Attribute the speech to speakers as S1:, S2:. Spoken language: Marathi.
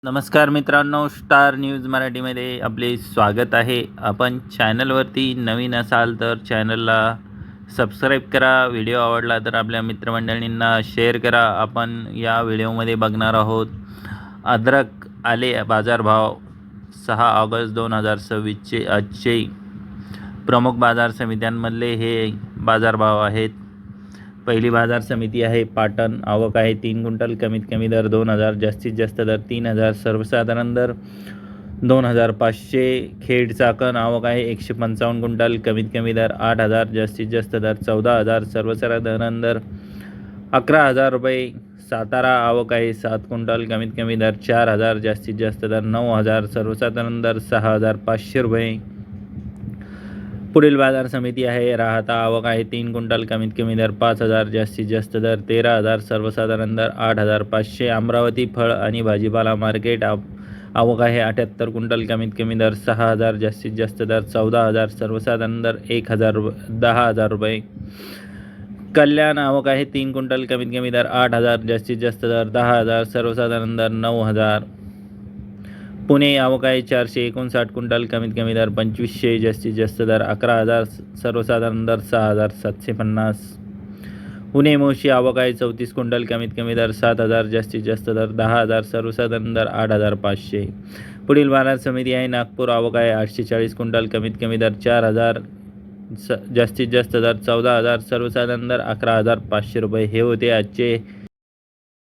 S1: नमस्कार मित्रांनो, स्टार न्यूज मराठीमध्ये आपले स्वागत आहे. आपण चॅनलवरती नवीन असाल तर चॅनलला सबस्क्राईब करा. व्हिडिओ आवडला तर आपल्या मित्रमंडळींना शेअर करा. आपण या व्हिडिओमध्ये बघणार आहोत अद्रक आले बाजारभाव 6 ऑगस्ट 2026चे आजचे प्रमुख बाजार समित्यांमधले हे बाजारभाव आहेत. पहिली बाजार समिती आहे पाटण. आवक आहे 3 क्विंटल. कमीत कमी दर 2000, जास्तीत जास्त दर 3000, सर्वसाधारण दर 2500. खेड चाकण आवक आहे 155 क्विंटल. कमीत कमी दर 8000, जास्तीत जास्त दर 14000, सर्वसाधारण दर 11000 रुपये. सातारा आवक आहे 7 क्विंटल. कमीत कमी दर 4000, जास्तीत जास्त दर 9000, सर्वसाधारण दर 6500 रुपये. पुढील बाजार समिती आहे राहता. आवक आहे 3 क्विंटल. कमीत कमी दर 5000, जास्तीत जास्त दर 13000, सर्वसाधारण दर 8500. अमरावती फळ आणि भाजीपाला मार्केट आवक आहे 78 क्विंटल. कमीत कमी दर 6000, जास्तीत जास्त दर 14000, सर्वसाधारण दर 10,000 रुपये. कल्याण आवक आहे 3 क्विंटल. कमीत कमी दर 8000, जास्तीत जास्त दर 10,000, सर्वसाधारण दर 9000. पुणे आवक आहे 459 क्विंटल. कमीत कमी दर 2500, जास्तीत जास्त दर 11000, सर्वसाधारण दर 6750. पुणे मोशी आवक आहे 34 क्विंटल. कमीत कमी दर 7000, जास्तीत जास्त दर 10000, सर्वसाधारण दर 8500. पुढील बाजार समिती आहे नागपूर. आवक आहे 840 क्विंटल. कमीत कमी दर 4000, जास्तीत जास्त दर 14000, सर्वसाधारण दर 11500 रुपये. हे होते आजचे